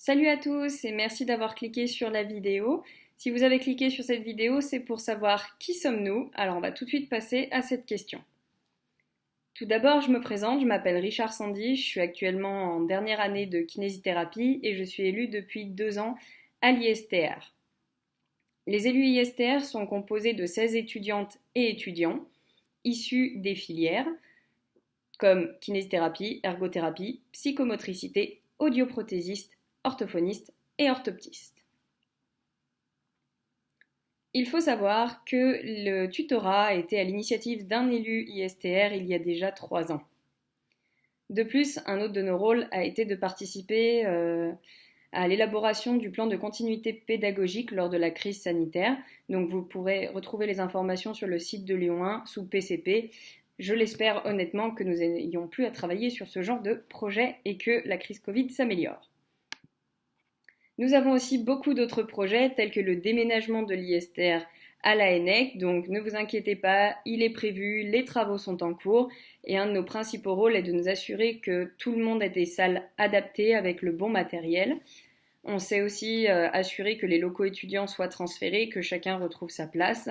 Salut à tous et merci d'avoir cliqué sur la vidéo. Si vous avez cliqué sur cette vidéo, c'est pour savoir qui sommes-nous. Alors on va tout de suite passer à cette question. Tout d'abord, je me présente, je m'appelle Richard Sandy, je suis actuellement en dernière année de kinésithérapie et je suis élu depuis 2 ans à l'ISTR. Les élus ISTR sont composés de 16 étudiantes et étudiants issus des filières comme kinésithérapie, ergothérapie, psychomotricité, audioprothésiste, orthophoniste et orthoptiste. Il faut savoir que le tutorat a été à l'initiative d'un élu ISTR il y a déjà 3 ans. De plus, un autre de nos rôles a été de participer à l'élaboration du plan de continuité pédagogique lors de la crise sanitaire. Donc vous pourrez retrouver les informations sur le site de Lyon 1 sous PCP. Je l'espère honnêtement que nous n'ayons plus à travailler sur ce genre de projet et que la crise Covid s'améliore. Nous avons aussi beaucoup d'autres projets tels que le déménagement de l'ISTR à la ENEC, donc ne vous inquiétez pas, il est prévu, les travaux sont en cours et un de nos principaux rôles est de nous assurer que tout le monde ait des salles adaptées avec le bon matériel. On s'est aussi assuré que les locaux étudiants soient transférés, que chacun retrouve sa place.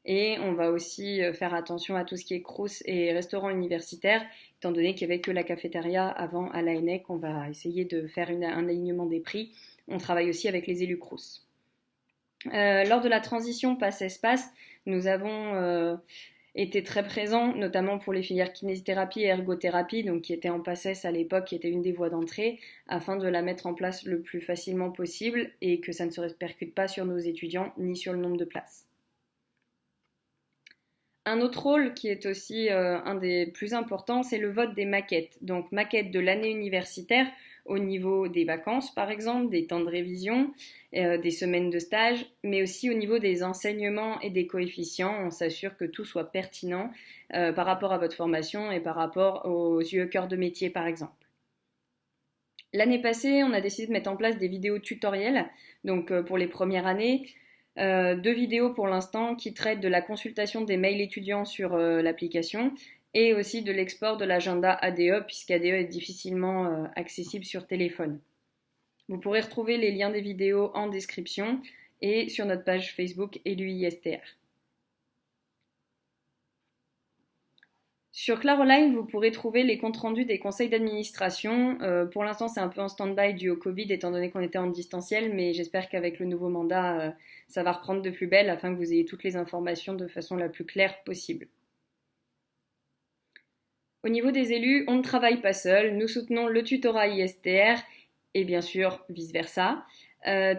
Et on va aussi faire attention à tout ce qui est crous et restaurants universitaires, étant donné qu'il n'y avait que la cafétéria avant à la ENEC, on va essayer de faire un alignement des prix. On travaille aussi avec les élus crous. Lors de la transition passe-espace, nous avons été très présents, notamment pour les filières kinésithérapie et ergothérapie, donc qui étaient en PACES à l'époque, qui était une des voies d'entrée, afin de la mettre en place le plus facilement possible et que ça ne se répercute pas sur nos étudiants ni sur le nombre de places. Un autre rôle qui est aussi un des plus importants, c'est le vote des maquettes. Donc maquettes de l'année universitaire au niveau des vacances par exemple, des temps de révision, des semaines de stage, mais aussi au niveau des enseignements et des coefficients. On s'assure que tout soit pertinent par rapport à votre formation et par rapport aux UE cœur de métier par exemple. L'année passée, on a décidé de mettre en place des vidéos tutoriels, donc pour les premières années. 2 vidéos pour l'instant qui traitent de la consultation des mails étudiants sur l'application et aussi de l'export de l'agenda ADE puisqu'ADE est difficilement accessible sur téléphone. Vous pourrez retrouver les liens des vidéos en description et sur notre page Facebook EluISTR. Sur Claroline, vous pourrez trouver les comptes rendus des conseils d'administration. Pour l'instant, c'est un peu en stand-by dû au Covid, étant donné qu'on était en distanciel, mais j'espère qu'avec le nouveau mandat, ça va reprendre de plus belle afin que vous ayez toutes les informations de façon la plus claire possible. Au niveau des élus, on ne travaille pas seul. Nous soutenons le tutorat ISTR et bien sûr vice-versa.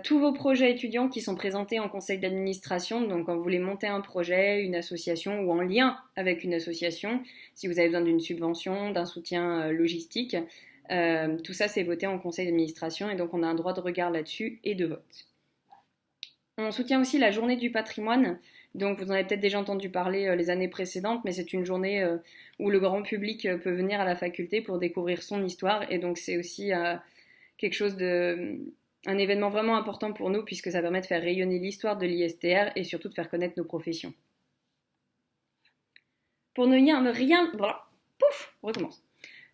Tous vos projets étudiants qui sont présentés en conseil d'administration, donc quand vous voulez monter un projet, une association ou en lien avec une association, si vous avez besoin d'une subvention, d'un soutien logistique, tout ça c'est voté en conseil d'administration et donc on a un droit de regard là-dessus et de vote. On soutient aussi la journée du patrimoine, donc vous en avez peut-être déjà entendu parler les années précédentes, mais c'est une journée où le grand public peut venir à la faculté pour découvrir son histoire et donc c'est aussi quelque chose un événement vraiment important pour nous puisque ça permet de faire rayonner l'histoire de l'ISTR et surtout de faire connaître nos professions. Pour ne rien... Pouf, on recommence.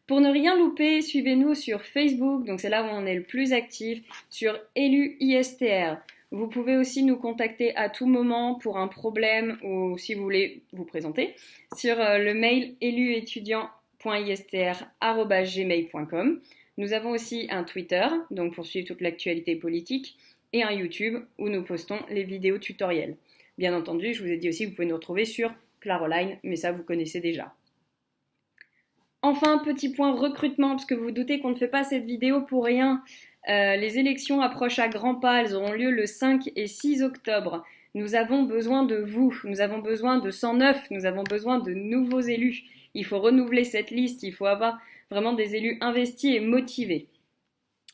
Pour ne rien louper, suivez-nous sur Facebook, donc c'est là où on est le plus actif, sur EluISTR. Vous pouvez aussi nous contacter à tout moment pour un problème ou si vous voulez vous présenter sur le mail eluétudiant.istr@gmail.com. Nous avons aussi un Twitter, donc pour suivre toute l'actualité politique, et un YouTube où nous postons les vidéos tutoriels. Bien entendu, je vous ai dit aussi que vous pouvez nous retrouver sur Claroline, mais ça vous connaissez déjà. Enfin, petit point recrutement, parce que vous vous doutez qu'on ne fait pas cette vidéo pour rien. Les élections approchent à grands pas, elles auront lieu le 5 et 6 octobre. Nous avons besoin de vous, nous avons besoin de 109, nous avons besoin de nouveaux élus. Il faut renouveler cette liste, il faut avoir vraiment des élus investis et motivés.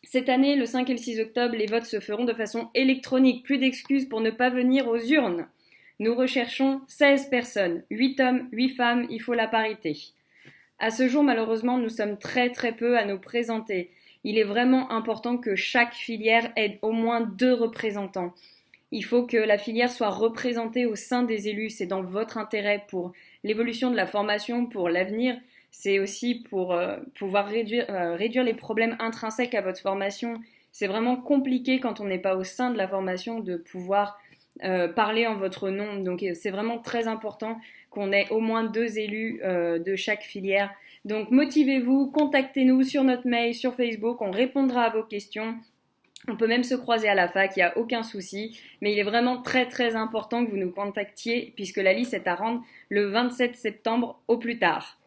Cette année, le 5 et le 6 octobre, les votes se feront de façon électronique. Plus d'excuses pour ne pas venir aux urnes. Nous recherchons 16 personnes, 8 hommes, 8 femmes, il faut la parité. À ce jour, malheureusement, nous sommes très peu à nous présenter. Il est vraiment important que chaque filière ait au moins 2 représentants. Il faut que la filière soit représentée au sein des élus. C'est dans votre intérêt pour l'évolution de la formation, pour l'avenir. C'est aussi pour pouvoir réduire les problèmes intrinsèques à votre formation. C'est vraiment compliqué quand on n'est pas au sein de la formation de pouvoir parler en votre nom. Donc c'est vraiment très important qu'on ait au moins 2 élus de chaque filière. Donc motivez-vous, contactez-nous sur notre mail, sur Facebook, on répondra à vos questions. On peut même se croiser à la fac, il n'y a aucun souci. Mais il est vraiment très très important que vous nous contactiez puisque la liste est à rendre le 27 septembre au plus tard.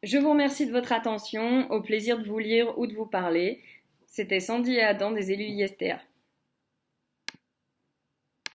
Je vous remercie de votre attention, au plaisir de vous lire ou de vous parler. C'était Sandy et Adam des élus ISTR.